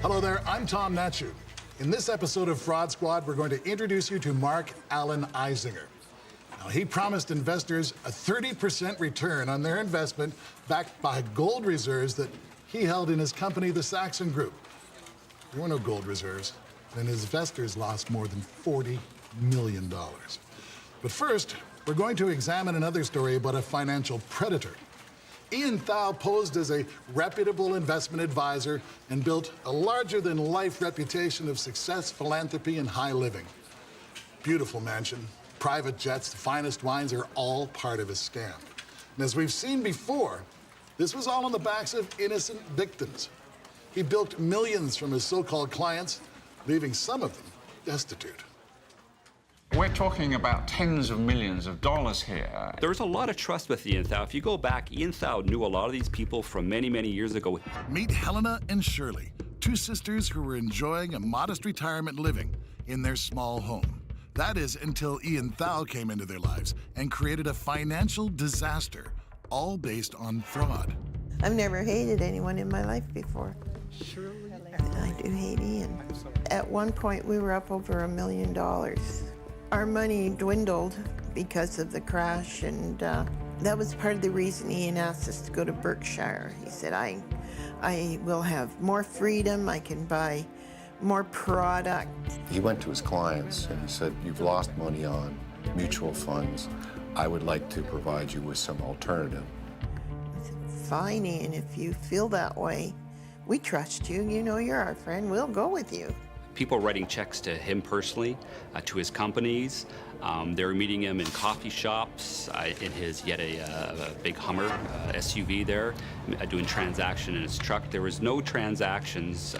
Hello there, I'm Tom Natchu. In this episode of Fraud Squad, we're going to introduce you to Mark Allen Eisinger. Now, he promised investors a 30% return on their investment backed by gold reserves that he held in his company, the Saxon Group. There were no gold reserves, and his investors lost more than $40 million. But first, we're going to examine another story about a financial predator. Ian Thau posed as a reputable investment advisor and built a larger-than-life reputation of success, philanthropy, and high living. Beautiful mansion, private jets, the finest wines are all part of his scam. And as we've seen before, this was all on the backs of innocent victims. He bilked millions from his so-called clients, leaving some of them destitute. We're talking about tens of millions of dollars here. There was a lot of trust with Ian Thau. If you go back, Ian Thau knew a lot of these people from many, many years ago. Meet Helena and Shirley, two sisters who were enjoying a modest retirement living in their small home. That is until Ian Thau came into their lives and created a financial disaster, all based on fraud. I've never hated anyone in my life before. I do hate Ian. At one point, we were up over $1 million. Our money dwindled because of the crash, and that was part of the reason Ian asked us to go to Berkshire. He said, I will have more freedom, I can buy more product. He went to his clients and he said, you've lost money on mutual funds. I would like to provide you with some alternative. I said, fine, Ian, if you feel that way, we trust you. You know you're our friend. We'll go with you. People writing checks to him personally, to his companies. They were meeting him in coffee shops, in his, he had a big Hummer SUV there, doing transaction in his truck. There was no transactions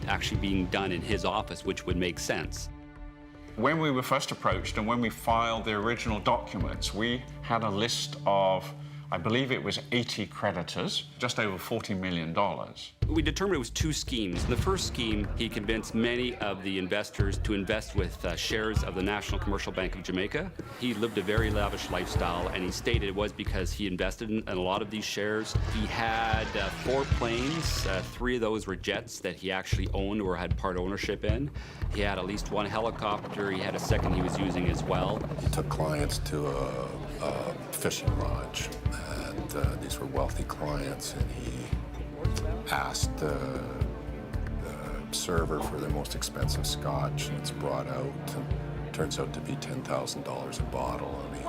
actually being done in his office, which would make sense. When we were first approached and when we filed the original documents, we had a list of, I believe it was 80 creditors, just over $40 million. We determined it was two schemes. In the first scheme, he convinced many of the investors to invest with shares of the National Commercial Bank of Jamaica. He lived a very lavish lifestyle, and he stated it was because he invested in a lot of these shares. He had 4 planes. 3 of those were jets that he actually owned or had part ownership in. He had at least 1 helicopter. He had a second he was using as well. He took clients to a fishing lodge, and these were wealthy clients, and he asked the server for the most expensive scotch, and it's brought out, and it turns out to be $10,000 a bottle, and he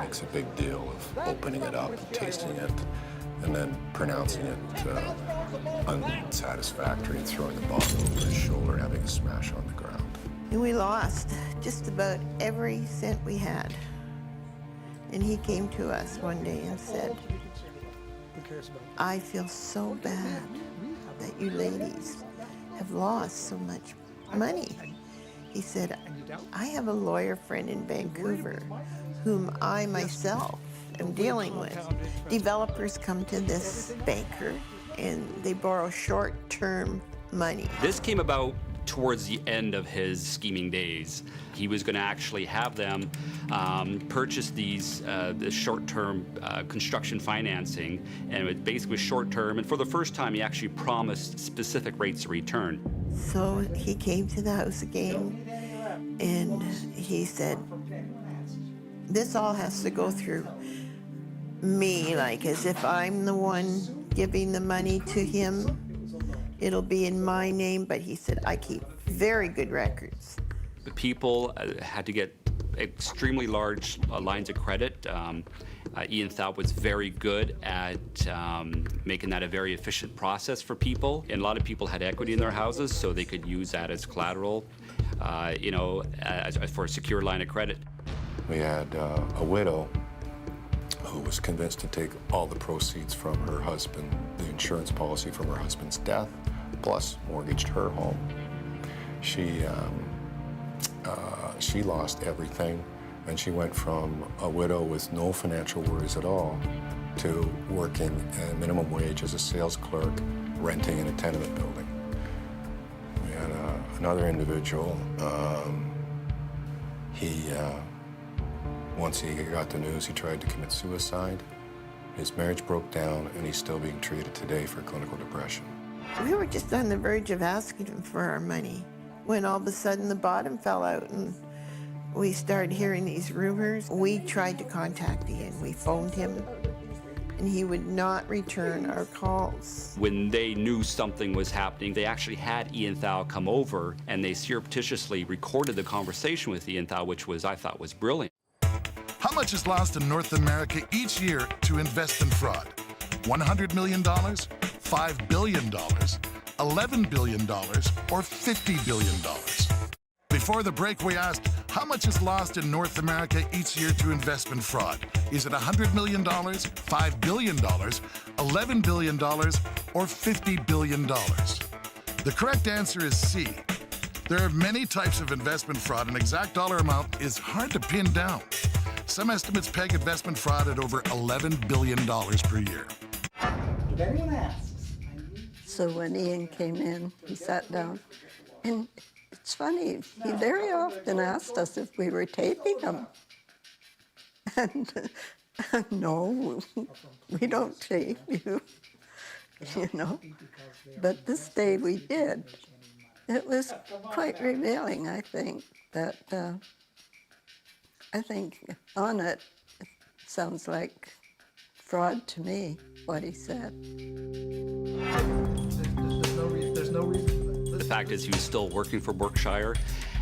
makes a big deal of opening it up and tasting it, and then pronouncing it unsatisfactory and throwing the bottle over his shoulder and having a smash on the ground. And we lost just about every cent we had. And he came to us one day and said, I feel so bad that you ladies have lost so much money. He said, I have a lawyer friend in Vancouver whom I myself am dealing with. Developers come to this banker and they borrow short-term money. This came about towards the end of his scheming days. He was going to actually have them purchase these this short-term construction financing, and it basically was short-term, and for the first time he actually promised specific rates of return. So he came to the house again and he said, this all has to go through me, like as if I'm the one giving the money to him. It'll be in my name, but he said, I keep very good records. The people had to get extremely large lines of credit. Ian Thau was very good at making that a very efficient process for people. And a lot of people had equity in their houses, so they could use that as collateral, for a secure line of credit. We had a widow who was convinced to take all the proceeds from her husband, the insurance policy from her husband's death, plus mortgaged her home. She lost everything, and she went from a widow with no financial worries at all to working at minimum wage as a sales clerk, renting in a tenement building. We had another individual. Once he got the news, he tried to commit suicide. His marriage broke down, and he's still being treated today for clinical depression. We were just on the verge of asking him for our money when all of a sudden the bottom fell out and we started hearing these rumors. We tried to contact Ian. We phoned him and he would not return our calls. When they knew something was happening, they actually had Ian Thao come over and they surreptitiously recorded the conversation with Ian Thao, which was, I thought, was brilliant. How much is lost in North America each year to invest in fraud? $100 million, $5 billion, $11 billion, or $50 billion? Before the break, we asked, how much is lost in North America each year to investment fraud? Is it $100 million, $5 billion, $11 billion, or $50 billion? The correct answer is C. There are many types of investment fraud. An exact dollar amount is hard to pin down. Some estimates peg investment fraud at over $11 billion per year. If anyone asks, So when Ian came in, he sat down, and it's funny, he very often asked us if we were taping him. And no, we don't tape you, you know. But this day we did. It was quite revealing, I think, that I think on it sounds like fraud to me, what he said. there's no reason. The fact is he was still working for Berkshire,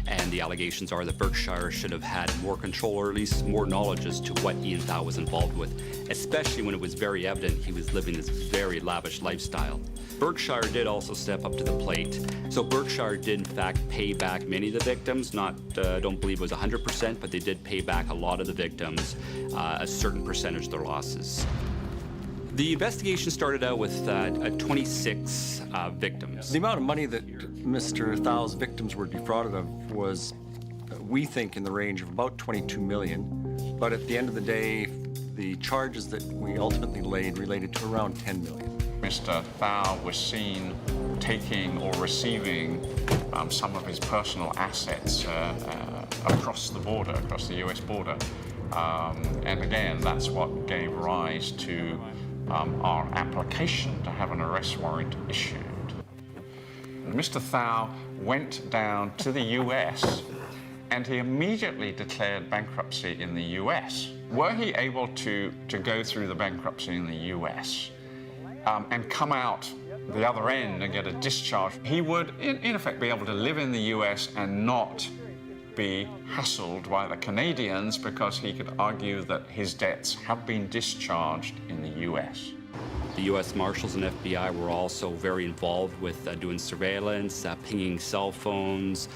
and the allegations are that Berkshire should have had more control, or at least more knowledge as to what Ian Thao was involved with, especially when it was very evident he was living this very lavish lifestyle. Berkshire did also step up to the plate. So Berkshire did in fact pay back many of the victims, not, don't believe it was 100%, but they did pay back a lot of the victims, a certain percentage of their losses. The investigation started out with 26 victims. The amount of money that Mr. Thao's victims were defrauded of was, we think, in the range of about $22 million. But at the end of the day, the charges that we ultimately laid related to around $10 million. Mr. Thao was seen taking or receiving some of his personal assets across the border, across the US border. And again, that's what gave rise to our application to have an arrest warrant issued. Mr. Thao went down to the US and he immediately declared bankruptcy in the US. Were he able to go through the bankruptcy in the US and come out the other end and get a discharge, he would in effect be able to live in the US and not be hassled by the Canadians, because he could argue that his debts have been discharged in the US. The U.S. Marshals and FBI were also very involved with doing surveillance, pinging cell phones.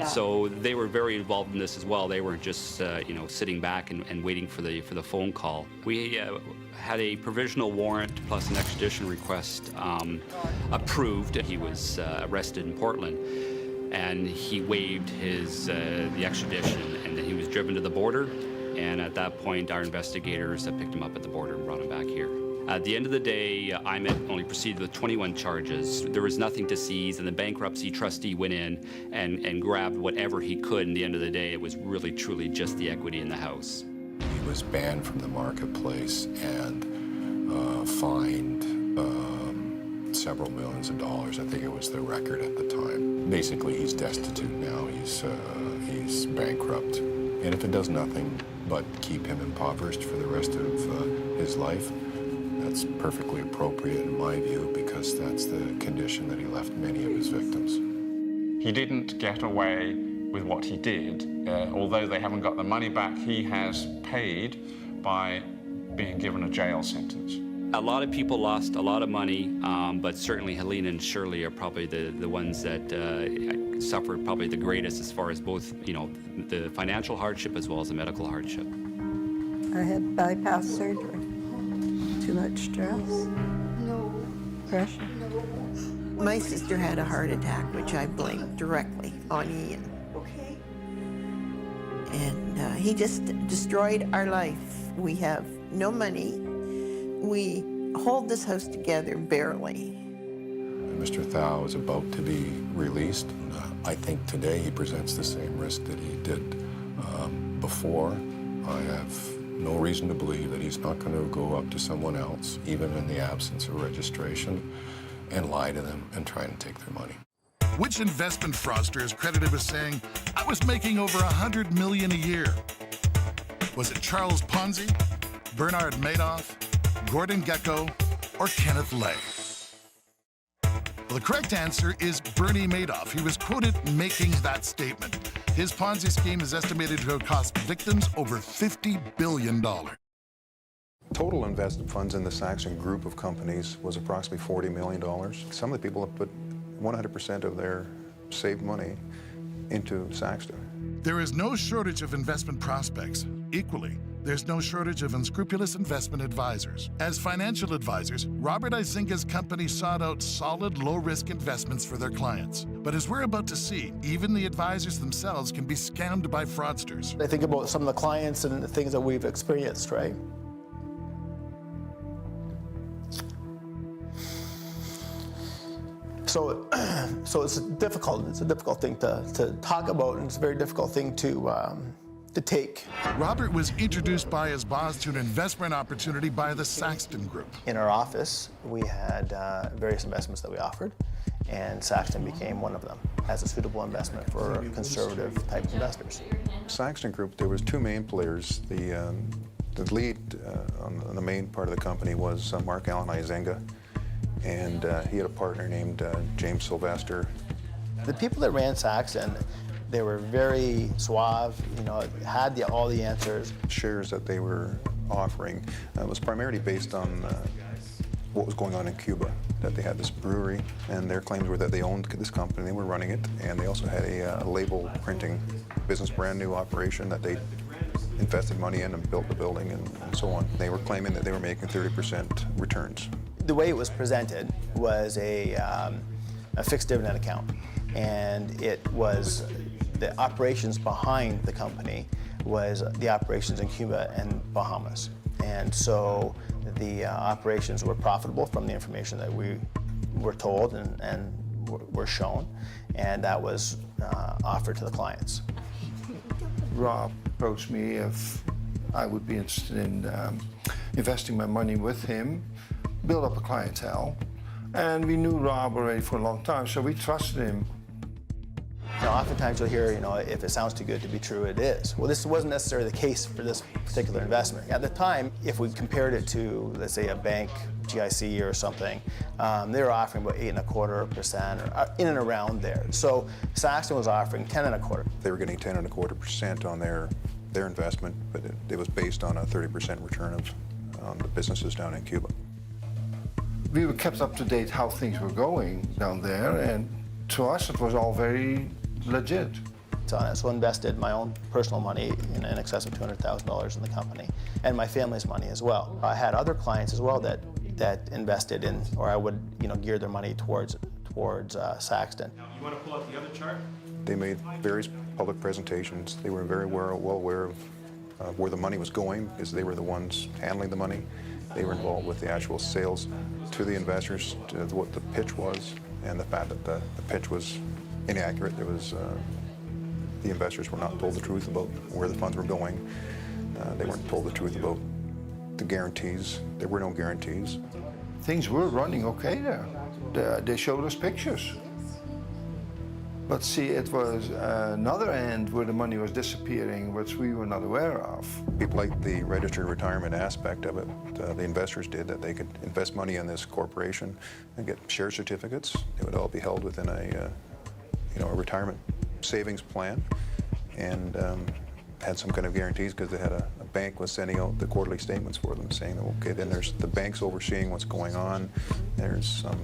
So they were very involved in this as well. They weren't just, you know, sitting back and waiting for the phone call. We had a provisional warrant plus an extradition request approved. He was arrested in Portland, and he waived his the extradition, and then he was driven to the border. And at that point, our investigators picked him up at the border and brought him back here. At the end of the day, IMET only proceeded with 21 charges. There was nothing to seize, and the bankruptcy trustee went in and grabbed whatever he could. In the end of the day, it was really, truly just the equity in the house. He was banned from the marketplace and fined several millions of dollars. I think it was the record at the time. Basically, he's destitute now. He's bankrupt. And if it does nothing but keep him impoverished for the rest of his life, that's perfectly appropriate in my view, because that's the condition that he left many of his victims. He didn't get away with what he did. Although they haven't got the money back, he has paid by being given a jail sentence. A lot of people lost a lot of money, but certainly Helene and Shirley are probably the ones that suffered probably the greatest as far as both, you know, the financial hardship as well as the medical hardship. I had bypass surgery. Too much stress. No. Pressure. My sister had a heart attack, which I blamed directly on Ian. Okay. And he just destroyed our life. We have no money. We hold this house together barely. Mr. Thao is about to be released. I think today he presents the same risk that he did before. I have no reason to believe that he's not going to go up to someone else, even in the absence of registration, and lie to them and try and take their money. Which investment fraudster is credited with saying, "I was making over $100 million a year"? Was it Charles Ponzi, Bernard Madoff, Gordon Gekko, or Kenneth Lay? Well, the correct answer is Bernie Madoff. He was quoted making that statement. His Ponzi scheme is estimated to have cost victims over $50 billion. Total invested funds in the Saxon group of companies was approximately $40 million. Some of the people have put 100% of their saved money into Saxton. There is no shortage of investment prospects. Equally, there's no shortage of unscrupulous investment advisors. As financial advisors, Robert Izinga's company sought out solid, low-risk investments for their clients. But as we're about to see, even the advisors themselves can be scammed by fraudsters. I think about some of the clients and the things that we've experienced, right? So it's a difficult thing to talk about, and it's a very difficult thing to take. Robert was introduced by his boss to an investment opportunity by the Saxton Group. In our office, we had various investments that we offered, and Saxton became one of them as a suitable investment for conservative type investors. Saxton Group, there was two main players. The lead on the main part of the company was Mark Allen Izinga, and he had a partner named James Sylvester. The people that ran Saxton, they were very suave, had all the answers. Shares that they were offering was primarily based on what was going on in Cuba, that they had this brewery, and their claims were that they owned this company, they were running it, and they also had a label printing business, brand new operation that they invested money in and built the building and so on. They were claiming that they were making 30% returns. The way it was presented was a fixed dividend account, and it was the operations behind the company was the operations in Cuba and Bahamas. And so the operations were profitable from the information that we were told and were shown, and that was offered to the clients. Rob approached me if I would be interested in investing my money with him, build up a clientele. And we knew Rob already for a long time, so we trusted him. Oftentimes you'll hear, if it sounds too good to be true, it is. Well, this wasn't necessarily the case for this particular investment. At the time, if we compared it to, let's say, a bank, GIC or something, they were offering about 8.25% or in and around there. So Saxton was offering 10.25%. They were getting 10.25% on their investment, but it was based on a 30% return on the businesses down in Cuba. We were kept up to date how things were going down there, and to us it was all very legit. So I invested my own personal money in excess of $200,000 in the company, and my family's money as well. I had other clients as well that invested in, or I would gear their money towards Saxton. You want to pull up the other chart? They made various public presentations. They were very well aware of where the money was going, because they were the ones handling the money. They were involved with the actual sales to the investors, to what the pitch was, and the fact that the pitch was inaccurate. There was the investors were not told the truth about where the funds were going. They weren't told the truth about the guarantees. There were no guarantees. Things were running okay there. They showed us pictures. But see, it was another end where the money was disappearing, which we were not aware of. People liked the registered retirement aspect of it. The investors did, that they could invest money in this corporation and get share certificates. It would all be held within a retirement savings plan, and had some kind of guarantees, because they had a bank was sending out the quarterly statements for them, saying, okay, then there's the bank's overseeing what's going on. There's some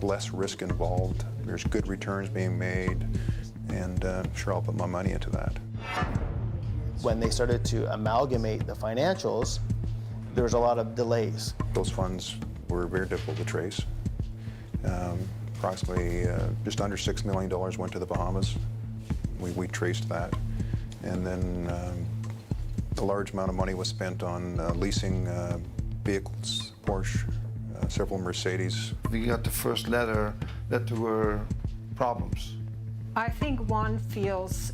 less risk involved. There's good returns being made, and sure, I'll put my money into that. When they started to amalgamate the financials, there was a lot of delays. Those funds were very difficult to trace. Approximately just under $6 million went to the Bahamas. We traced that. And then a large amount of money was spent on leasing vehicles, Porsche, several Mercedes. We got the first letter that there were problems. I think one feels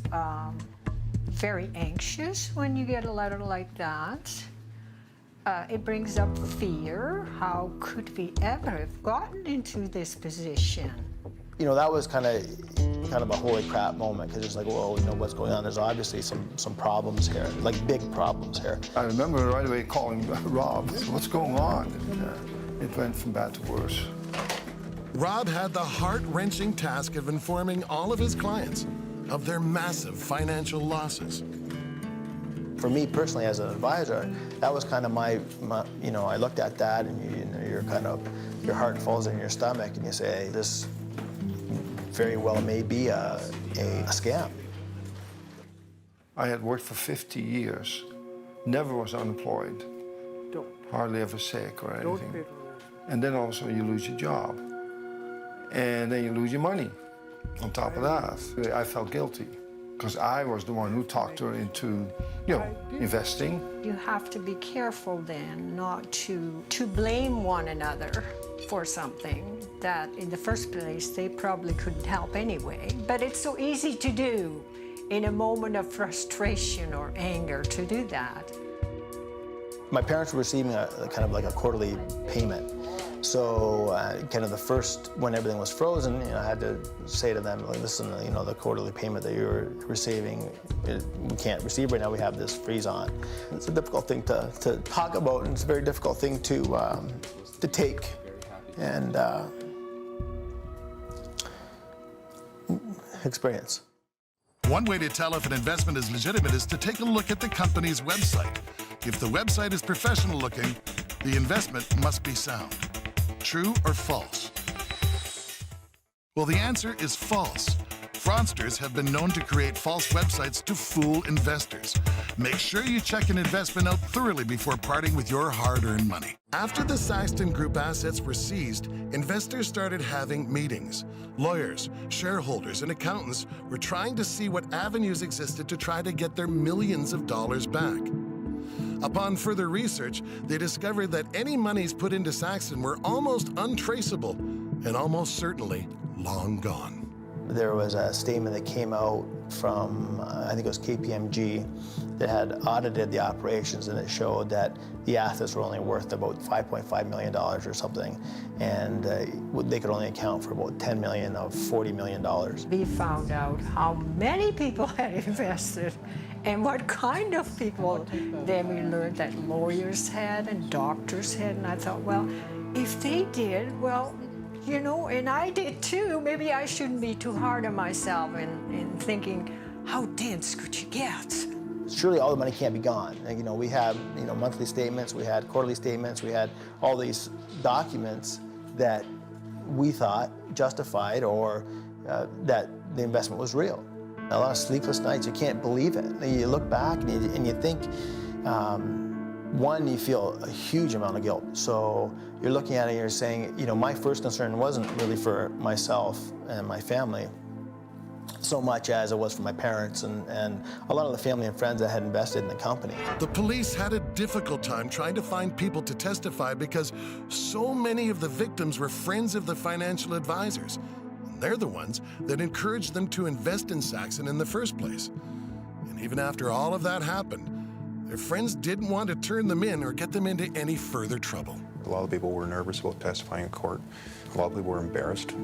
very anxious when you get a letter like that. It brings up fear. How could we ever have gotten into this position? You know, that was kind of a holy crap moment, because it's like, whoa, you know, what's going on? There's obviously some problems here, like big problems here. I remember right away calling Rob, what's going on? And it went from bad to worse. Rob had the heart-wrenching task of informing all of his clients of their massive financial losses. For me personally, as an advisor, that was kind of my you know, I looked at that, and you know, you're kind of, your heart falls in your stomach, and you say, this very well may be a scam. I had worked for 50 years, never was unemployed, hardly ever sick or anything. And then all of a sudden you lose your job. And then you lose your money. On top of that, I felt guilty, because I was the one who talked her into, you know, investing. You have to be careful then not to blame one another for something that in the first place they probably couldn't help anyway. But it's so easy to do in a moment of frustration or anger to do that. My parents were receiving a kind of like a quarterly payment. So kind of the first, when everything was frozen, you know, I had to say to them, like, listen, you know, the quarterly payment that you're receiving, we can't receive right now, we have this freeze on. It's a difficult thing to talk about, and it's a very difficult thing to take and experience. One way to tell if an investment is legitimate is to take a look at the company's website. If the website is professional looking, the investment must be sound. True or false? Well, the answer is false. Fraudsters have been known to create false websites to fool investors. Make sure you check an investment out thoroughly before parting with your hard-earned money. After the Saxton Group assets were seized, investors started having meetings. Lawyers, shareholders, and accountants were trying to see what avenues existed to try to get their millions of dollars back. Upon further research, they discovered that any monies put into Saxton were almost untraceable and almost certainly long gone. There was a statement that came out from, I think it was KPMG, that had audited the operations, and it showed that the assets were only worth about $5.5 million or something, and they could only account for about $10 million of $40 million. We found out how many people had invested and what kind of people. Then we learned that lawyers had and doctors had, and I thought, well, if they did, well, you know, and I did too. Maybe I shouldn't be too hard on myself in thinking, how dense could you get? Surely all the money can't be gone. And, you know, we have, you know, monthly statements, we had quarterly statements, we had all these documents that we thought justified or that the investment was real. A lot of sleepless nights, you can't believe it. You look back and you think, one, you feel a huge amount of guilt. So you're looking at it and you're saying, you know, my first concern wasn't really for myself and my family so much as it was for my parents and a lot of the family and friends that had invested in the company. The police had a difficult time trying to find people to testify because so many of the victims were friends of the financial advisors. And they're the ones that encouraged them to invest in Saxon in the first place. And even after all of that happened, their friends didn't want to turn them in or get them into any further trouble. A lot of people were nervous about testifying in court. A lot of people were embarrassed.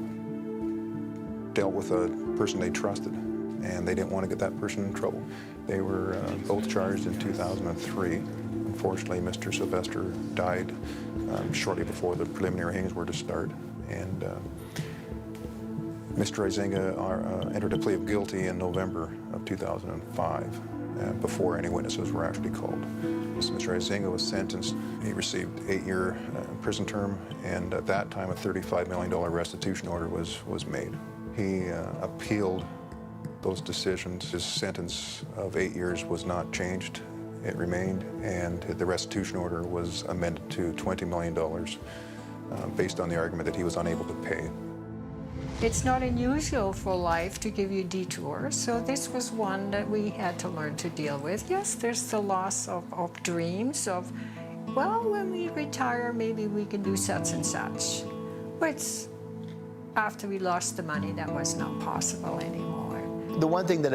Dealt with a person they trusted, and they didn't want to get that person in trouble. They were both charged in 2003. Unfortunately, Mr. Sylvester died shortly before the preliminary hearings were to start, and Mr. Izinga entered a plea of guilty in November of 2005. Before any witnesses were actually called. Mr. Izinga was sentenced. He received 8-year prison term, and at that time a $35 million restitution order was made. He appealed those decisions. His sentence of 8 years was not changed. It remained, and the restitution order was amended to $20 million based on the argument that he was unable to pay. It's not unusual for life to give you detours, so this was one that we had to learn to deal with. Yes, there's the loss of dreams of, well, when we retire, maybe we can do such and such. But after we lost the money, that was not possible anymore. The one thing that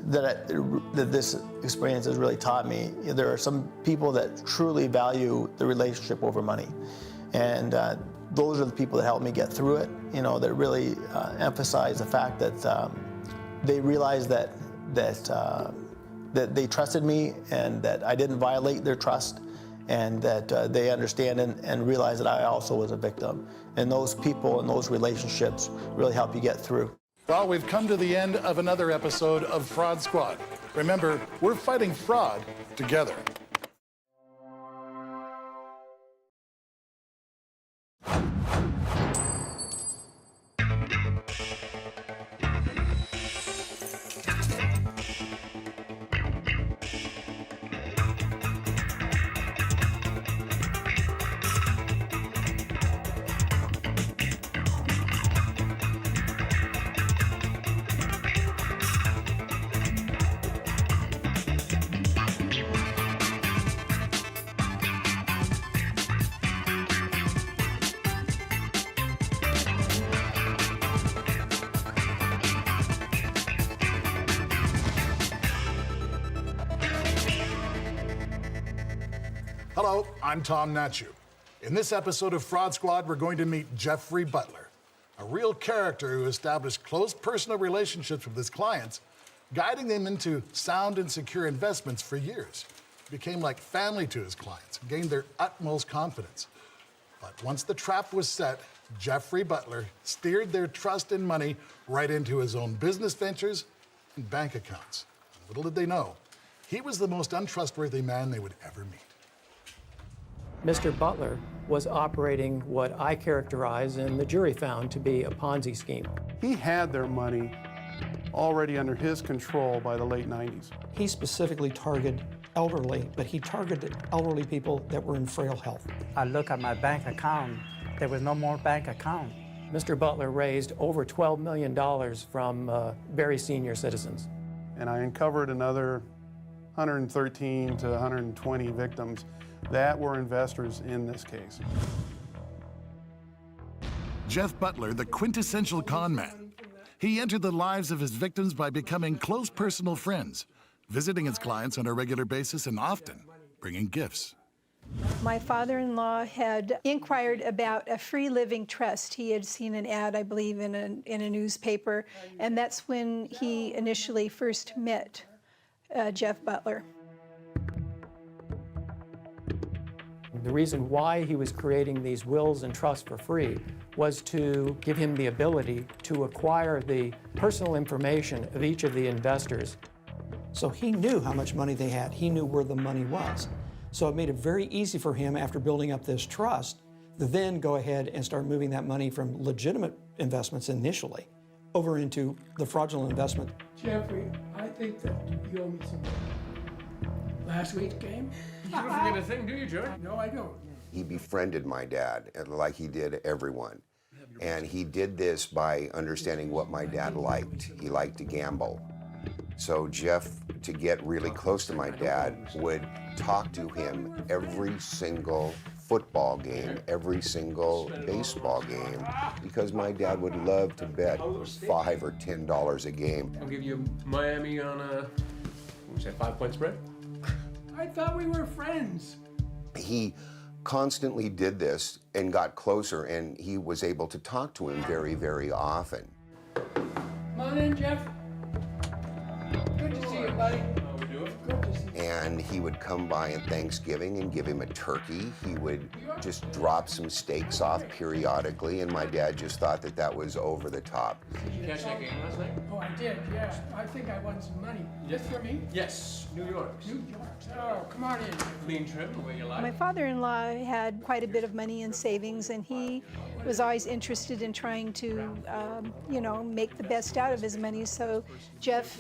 that this experience has really taught me. There are some people that truly value the relationship over money, and those are the people that help me get through it. You know, that really emphasize the fact that they realize that they trusted me and that I didn't violate their trust, and that they understand and realize that I also was a victim. And those people and those relationships really help you get through. Well, we've come to the end of another episode of Fraud Squad. Remember, we're fighting fraud together. Hello, I'm Tom Natchew. In this episode of Fraud Squad, we're going to meet Jeffrey Butler, a real character who established close personal relationships with his clients, guiding them into sound and secure investments for years. He became like family to his clients, gained their utmost confidence. But once the trap was set, Jeffrey Butler steered their trust and money right into his own business ventures and bank accounts. And little did they know, he was the most untrustworthy man they would ever meet. Mr. Butler was operating what I characterize and the jury found to be a Ponzi scheme. He had their money already under his control by the late 90s. He specifically targeted elderly, but he targeted elderly people that were in frail health. I look at my bank account, there was no more bank account. Mr. Butler raised over $12 million from very senior citizens. And I uncovered another 113 to 120 victims that were investors in this case. Jeff Butler, the quintessential con man. He entered the lives of his victims by becoming close personal friends, visiting his clients on a regular basis and often bringing gifts. My father-in-law had inquired about a free living trust. He had seen an ad, I believe, in a newspaper, and that's when he initially first met Jeff Butler. The reason why he was creating these wills and trusts for free was to give him the ability to acquire the personal information of each of the investors. So he knew how much money they had. He knew where the money was. So it made it very easy for him, after building up this trust, to then go ahead and start moving that money from legitimate investments initially over into the fraudulent investment. Jeffrey, I think that you owe me some money. Last week's game? You don't forget a thing, do you, Joe? No, I don't. He befriended my dad like he did everyone. And he did this by understanding what my dad liked. He liked to gamble. So Jeff, to get really close to my dad, would talk to him every single football game, every single baseball game, because my dad would love to bet $5 or $10 a game. I'll give you Miami on a, what's that, 5-point spread? I thought we were friends. He constantly did this and got closer, and he was able to talk to him very, very often. Come on in, Jeff. Good to see you, buddy. How we doing? Good to see you. And he would come by on Thanksgiving and give him a turkey. He would just drop some steaks off periodically, and my dad just thought that that was over the top. Did you catch that game last night? Oh, I did, yeah. I think I won some money. Just for me? Yes, New York. New York. Oh, come on in. Clean trim, the way you like. My father-in-law had quite a bit of money in savings, and he was always interested in trying to, make the best out of his money. So Jeff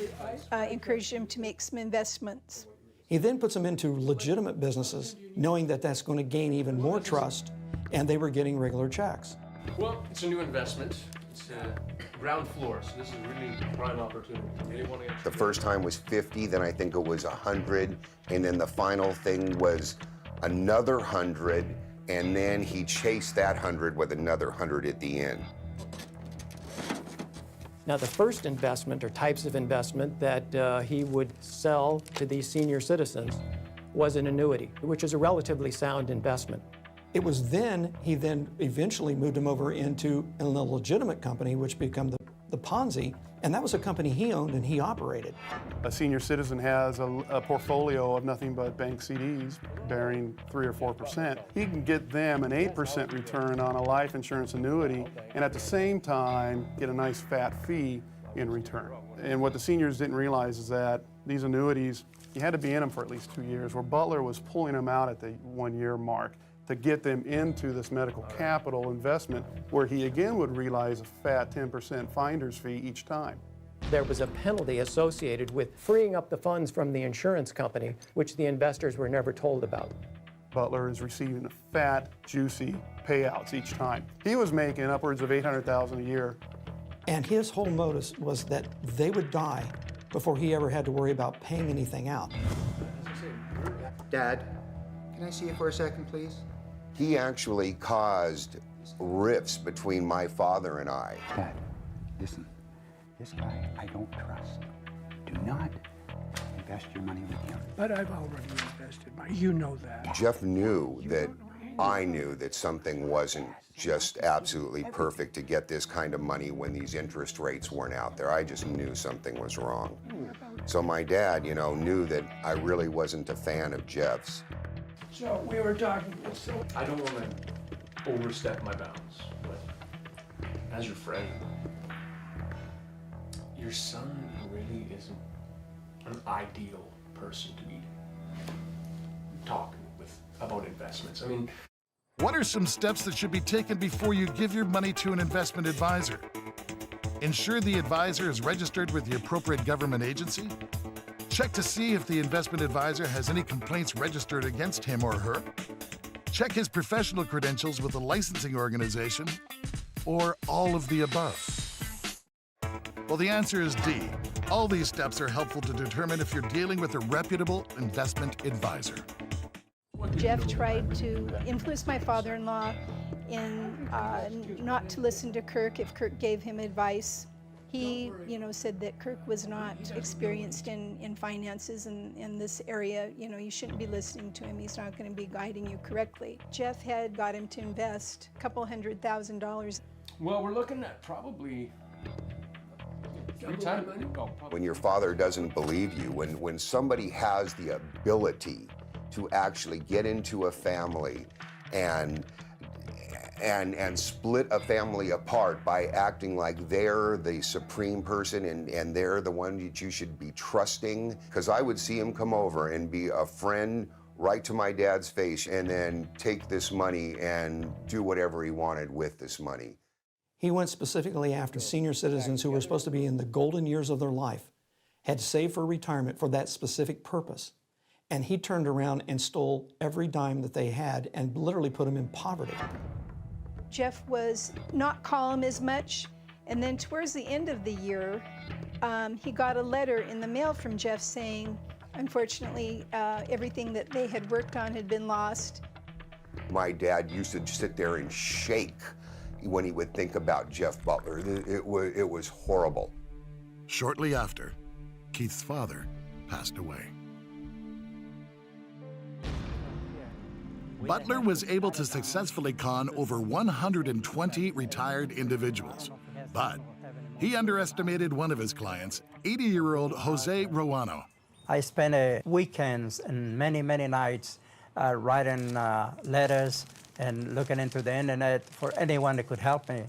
encouraged him to make some investments. He then puts them into legitimate businesses, knowing that that's going to gain even more trust, and they were getting regular checks. Well, it's a new investment. It's ground floor, so this is really a prime opportunity. The first time was 50, then I think it was 100, and then the final thing was another 100, and then he chased that 100 with another 100 at the end. Now, the first investment or types of investment that he would sell to these senior citizens was an annuity, which is a relatively sound investment. It was then, he then eventually moved him over into a legitimate company, which became the Ponzi, and that was a company he owned and he operated. A senior citizen has a portfolio of nothing but bank CDs bearing 3 or 4%. He can get them an 8% return on a life insurance annuity and at the same time get a nice fat fee in return. And what the seniors didn't realize is that these annuities, you had to be in them for at least 2 years, where Butler was pulling them out at the 1-year mark to get them into this medical capital investment, where he again would realize a fat 10% finder's fee each time. There was a penalty associated with freeing up the funds from the insurance company, which the investors were never told about. Butler is receiving fat, juicy payouts each time. He was making upwards of $800,000 a year. And his whole modus was that they would die before he ever had to worry about paying anything out. Dad, can I see you for a second, please? He actually caused rifts between my father and I. Dad, listen. This guy I don't trust. Do not invest your money with him. But I've already invested money. You know that. Jeff knew that I knew that something wasn't just absolutely perfect to get this kind of money when these interest rates weren't out there. I just knew something was wrong. So my dad, knew that I really wasn't a fan of Jeff's. So we were talking. I don't want to overstep my bounds, but as your friend, your son really isn't an ideal person to be talking with about investments. I mean, what are some steps that should be taken before you give your money to an investment advisor? Ensure the advisor is registered with the appropriate government agency. Check to see if the investment advisor has any complaints registered against him or her. Check his professional credentials with a licensing organization, or all of the above. Well, the answer is D. All these steps are helpful to determine if you're dealing with a reputable investment advisor. Jeff tried to influence my father-in-law in not to listen to Kirk if Kirk gave him advice. He, said that Kirk was not experienced in finances in this area. You shouldn't be listening to him. He's not going to be guiding you correctly. Jeff had got him to invest a couple $100,000. well, we're looking at probably 3 times. When your father doesn't believe you, when somebody has the ability to actually get into a family and split a family apart by acting like they're the supreme person and they're the one that you should be trusting. Because I would see him come over and be a friend right to my dad's face and then take this money and do whatever he wanted with this money. He went specifically after senior citizens who were supposed to be in the golden years of their life, had saved for retirement for that specific purpose. And he turned around and stole every dime that they had and literally put them in poverty. Jeff was not calm as much, and then towards the end of the year, he got a letter in the mail from Jeff saying, unfortunately, everything that they had worked on had been lost. My dad used to sit there and shake when he would think about Jeff Butler. It was horrible. Shortly after, Keith's father passed away. Butler was able to successfully con over 120 retired individuals, but he underestimated one of his clients, 80-year-old Jose Ruano. I spent weekends and many nights writing letters and looking into the internet for anyone that could help me.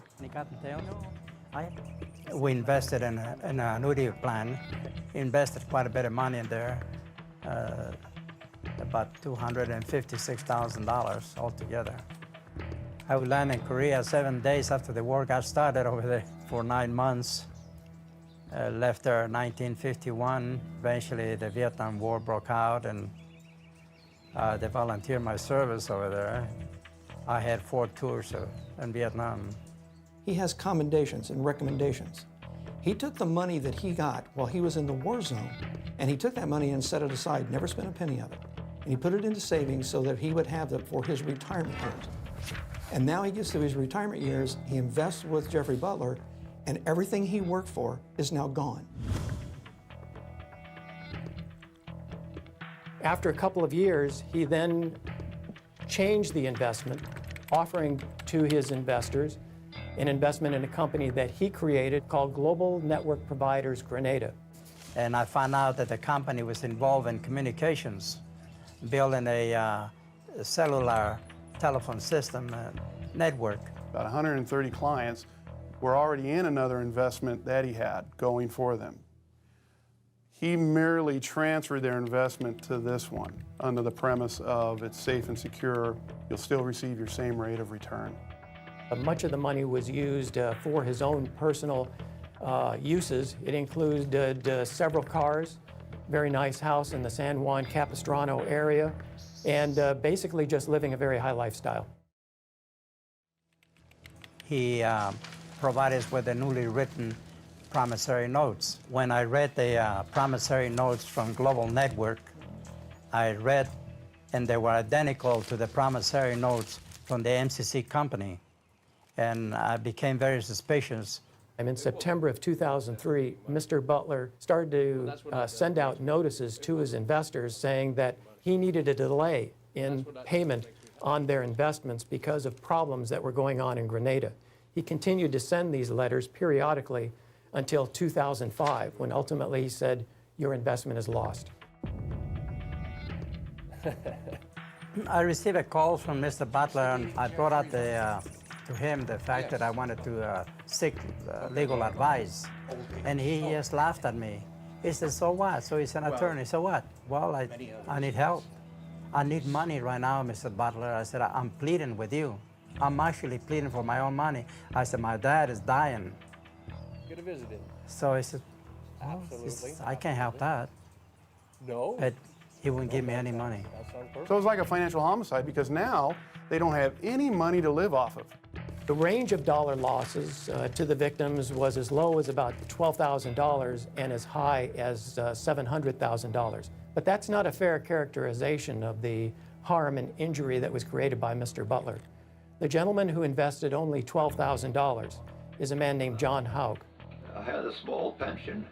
We invested in an annuity plan, invested quite a bit of money in there. About $256,000 altogether. I would land in Korea 7 days after the war got started over there for 9 months. Left there in 1951. Eventually, the Vietnam War broke out, and they volunteered my service over there. I had 4 tours in Vietnam. He has commendations and recommendations. He took the money that he got while he was in the war zone, and he took that money and set it aside, never spent a penny of it. And he put it into savings so that he would have it for his retirement years. And now he gets to his retirement years, he invests with Jeffrey Butler, and everything he worked for is now gone. After a couple of years, he then changed the investment, offering to his investors an investment in a company that he created called Global Network Providers Grenada. And I found out that the company was involved in communications, building a cellular telephone system network. About 130 clients were already in another investment that he had going for them. He merely transferred their investment to this one under the premise of it's safe and secure, you'll still receive your same rate of return. Much of the money was used for his own personal uses. It included several cars, very nice house in the San Juan Capistrano area, and basically just living a very high lifestyle. He provided us with the newly written promissory notes. When I read the promissory notes from Global Network, I read, and they were identical to the promissory notes from the MCC company. And I became very suspicious. And in September of 2003, Mr. Butler started to send out notices to his investors saying that he needed a delay in payment on their investments because of problems that were going on in Grenada. He continued to send these letters periodically until 2005, when ultimately he said, your investment is lost. I received a call from Mr. Butler, and I brought out to him the fact that I wanted to seek legal advice. And he just laughed at me. He said, so what? So he's an attorney, so what? Well, I need help. I need money right now, Mr. Butler. I said, I'm pleading with you. I'm actually pleading for my own money. I said, my dad is dying. Could have visited. So he said, well, Absolutely. I can't help that. No. But he wouldn't give me any money. So it's like a financial homicide because now they don't have any money to live off of. The range of dollar losses to the victims was as low as about $12,000 and as high as $700,000. But that's not a fair characterization of the harm and injury that was created by Mr. Butler. The gentleman who invested only $12,000 is a man named John Haug. I had a small pension.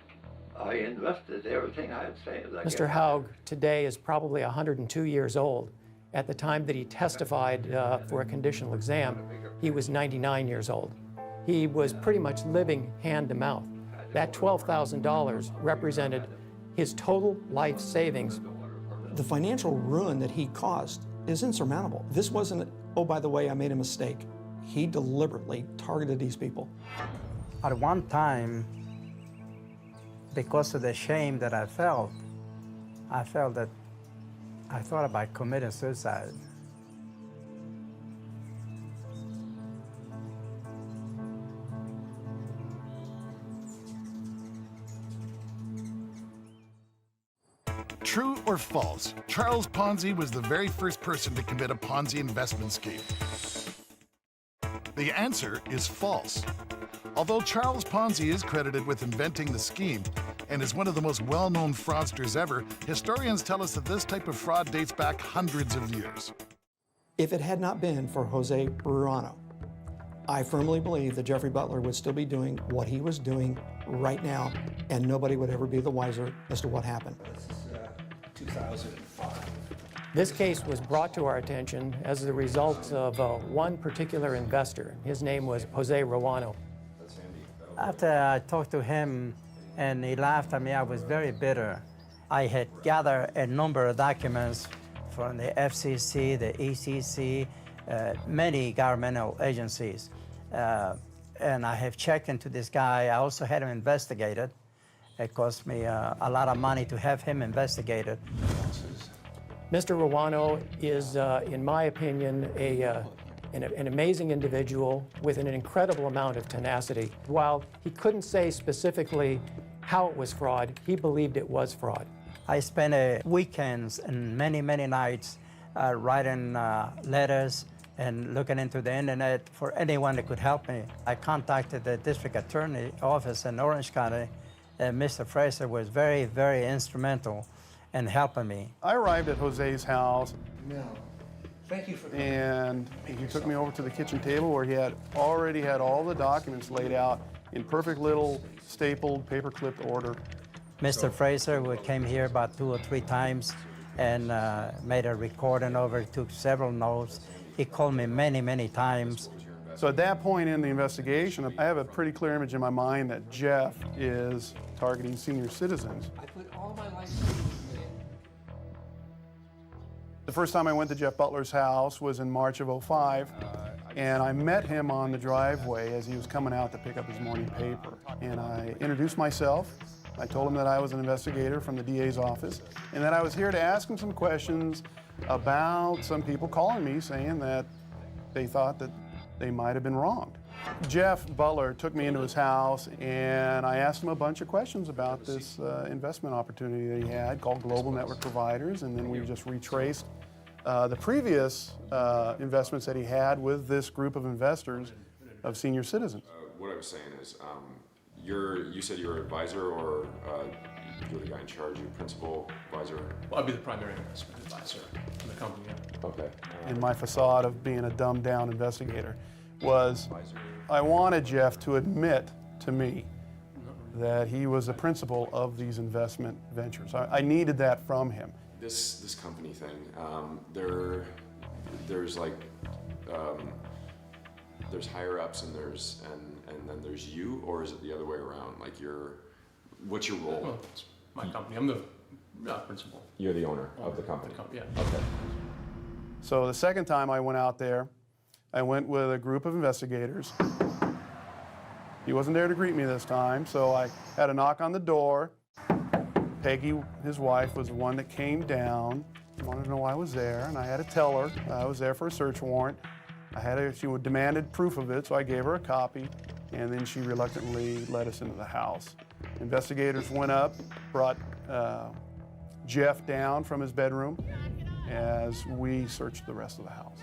I invested everything I had saved. Mr. Haug today is probably 102 years old. At the time that he testified for a conditional exam, he was 99 years old. He was pretty much living hand to mouth. That $12,000 represented his total life savings. The financial ruin that he caused is insurmountable. This wasn't, oh, by the way, I made a mistake. He deliberately targeted these people. At one time, because of the shame that I felt that I thought about committing suicide. True or false, Charles Ponzi was the very first person to commit a Ponzi investment scheme. The answer is false. Although Charles Ponzi is credited with inventing the scheme and is one of the most well-known fraudsters ever, historians tell us that this type of fraud dates back hundreds of years. If it had not been for Jose Ruano, I firmly believe that Jeffrey Butler would still be doing what he was doing right now, and nobody would ever be the wiser as to what happened. This is 2005. This case was brought to our attention as the result of one particular investor. His name was Jose Ruano. After I talked to him and he laughed at me, I was very bitter. I had gathered a number of documents from the FCC, the ECC, many governmental agencies. And I have checked into this guy. I also had him investigated. It cost me a lot of money to have him investigated. Mr. Ruano is, in my opinion, an amazing individual with an incredible amount of tenacity. While he couldn't say specifically how it was fraud, he believed it was fraud. I spent weekends and many, many nights writing letters and looking into the internet for anyone that could help me. I contacted the district attorney office in Orange County, and Mr. Fraser was very, very instrumental in helping me. I arrived at Jose's house. Now, Thank you for And he took me over to the kitchen table where he had already had all the documents laid out in perfect little stapled, paper-clipped order. Mr. Fraser came here about 2 or 3 times and made a recording over, took several notes. He called me many, many times. So at that point in the investigation, I have a pretty clear image in my mind that Jeff is targeting senior citizens. I put all my life savings in it. The first time I went to Jeff Butler's house was in March of '05, and I met him on the driveway as he was coming out to pick up his morning paper. And I introduced myself. I told him that I was an investigator from the DA's office, and that I was here to ask him some questions about some people calling me saying that they thought that they might have been wronged. Jeff Butler took me into his house, and I asked him a bunch of questions about this investment opportunity that he had called Global Network Providers, and then we just retraced the previous investments that he had with this group of investors of senior citizens. What I was saying is, you said you're an advisor, or you're the guy in charge, you're principal advisor? Well, I'd be the primary investment advisor in the company. Okay. In my facade of being a dumbed-down investigator was I wanted Jeff to admit to me that he was a principal of these investment ventures. I needed that from him. This company thing, there's like there's higher ups and then there's you, or is it the other way around? Like what's your role? Well, it's my company. I'm the principal. You're the owner of the company. Yeah. Okay. So the second time I went out there, I went with a group of investigators. He wasn't there to greet me this time, so I had a knock on the door. Peggy, his wife, was the one that came down, wanted to know why I was there, and I had to tell her I was there for a search warrant. She demanded proof of it, so I gave her a copy, and then she reluctantly led us into the house. Investigators went up, brought Jeff down from his bedroom as we searched the rest of the house.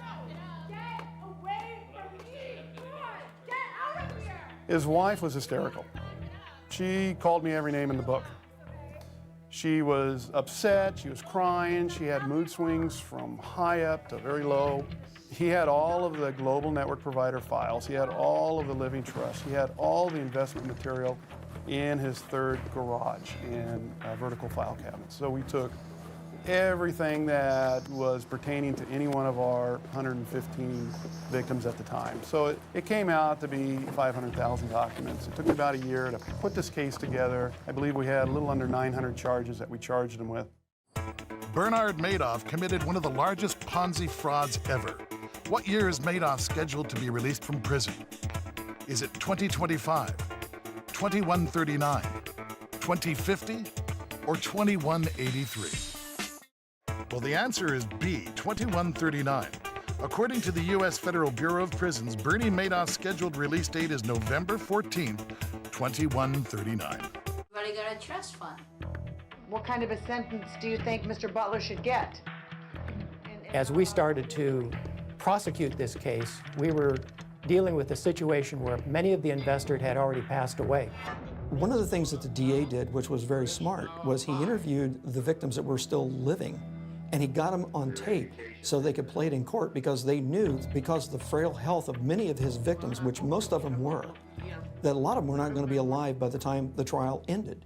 His wife was hysterical. She called me every name in the book. She was upset, she was crying, she had mood swings from high up to very low. He had all of the global network provider files, he had all of the living trusts, he had all the investment material in his third garage in vertical file cabinets. So we took everything that was pertaining to any one of our 115 victims at the time. So it came out to be 500,000 documents. It took me about a year to put this case together. I believe we had a little under 900 charges that we charged him with. Bernard Madoff committed one of the largest Ponzi frauds ever. What year is Madoff scheduled to be released from prison? Is it 2025, 2139, 2050, or 2183? Well, the answer is B, 2139. According to the U.S. Federal Bureau of Prisons, Bernie Madoff's scheduled release date is November 14th, 2139. You've already got a trust fund. What kind of a sentence do you think Mr. Butler should get? As we started to prosecute this case, we were dealing with a situation where many of the investors had already passed away. One of the things that the DA did, which was very smart, was he interviewed the victims that were still living, and he got them on tape so they could play it in court, because they knew, because of the frail health of many of his victims, which most of them were, that a lot of them were not going to be alive by the time the trial ended.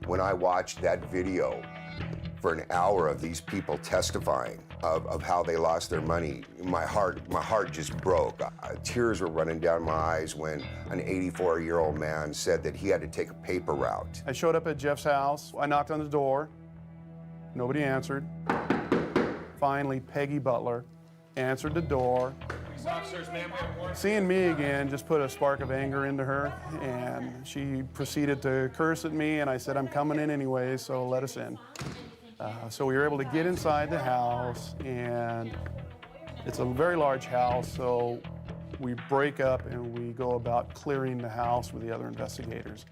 When I watched that video for an hour of these people testifying of how they lost their money, my heart just broke. Tears were running down my eyes when an 84-year-old man said that he had to take a paper route. I showed up at Jeff's house. I knocked on the door. Nobody answered. Finally, Peggy Butler answered the door. Seeing me again just put a spark of anger into her, and she proceeded to curse at me, and I said, I'm coming in anyway, so let us in. So we were able to get inside the house, and it's a very large house, so we break up and we go about clearing the house with the other investigators.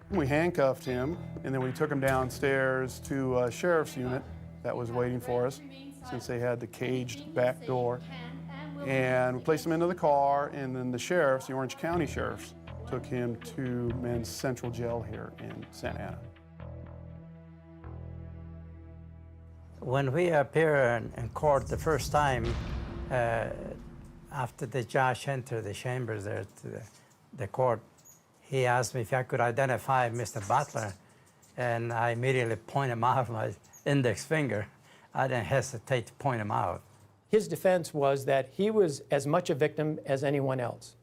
We handcuffed him, and then we took him downstairs to a sheriff's unit that was waiting for us, since they had the caged back door. And we placed him into the car, and then the sheriffs, the Orange County sheriffs, took him to Men's Central Jail here in Santa Ana. When we appear in court the first time, after the judge entered the chambers there to the court, he asked me if I could identify Mr. Butler, and I immediately pointed him out with my index finger. I didn't hesitate to point him out. His defense was that he was as much a victim as anyone else.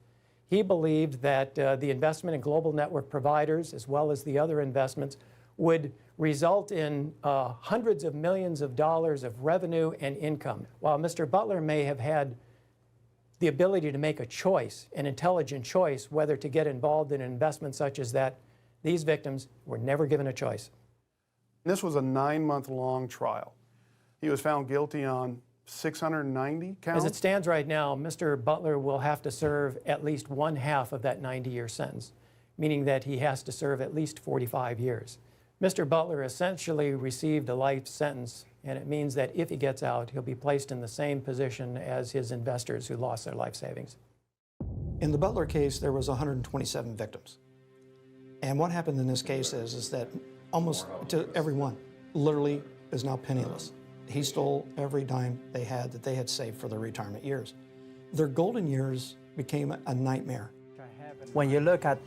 He believed that the investment in global network providers, as well as the other investments, would result in hundreds of millions of dollars of revenue and income. While Mr. Butler may have had the ability to make a choice, an intelligent choice, whether to get involved in an investment such as that, these victims were never given a choice. This was a 9-month-long trial. He was found guilty on 690 counts. As it stands right now, Mr. Butler will have to serve at least 1/2 of that 90-year sentence, meaning that he has to serve at least 45 years. Mr. Butler essentially received a life sentence, and it means that if he gets out, he'll be placed in the same position as his investors who lost their life savings. In the Butler case, there was 127 victims. And what happened in this case is that almost to everyone literally is now penniless. He stole every dime they had that they had saved for their retirement years. Their golden years became a nightmare. When you look at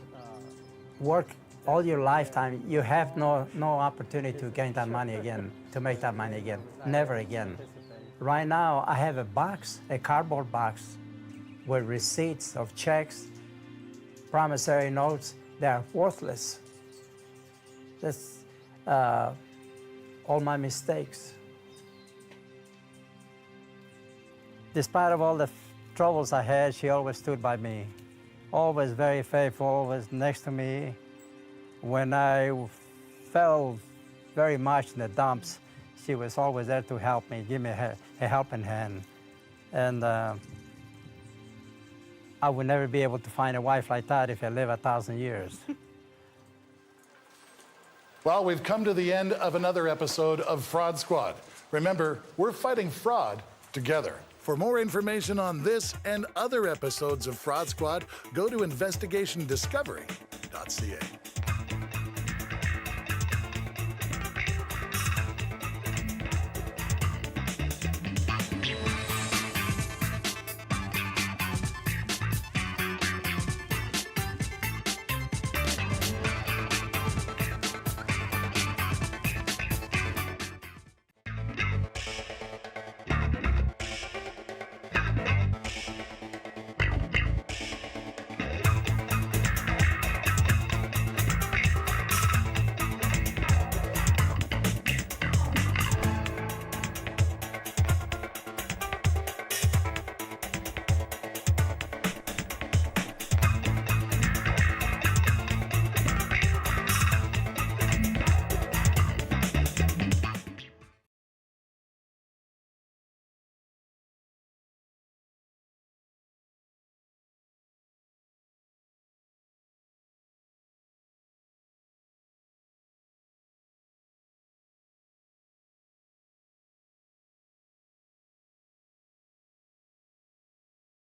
work all your lifetime, you have no opportunity to gain that money again, to make that money again, never again. Right now, I have a box, a cardboard box, with receipts of checks, promissory notes. They are worthless. That's all my mistakes. Despite of all the troubles I had, she always stood by me. Always very faithful, always next to me. When I fell very much in the dumps, she was always there to help me, give me a helping hand. And I would never be able to find a wife like that if I live 1,000 years. Well, we've come to the end of another episode of Fraud Squad. Remember, we're fighting fraud together. For more information on this and other episodes of Fraud Squad, go to investigationdiscovery.ca.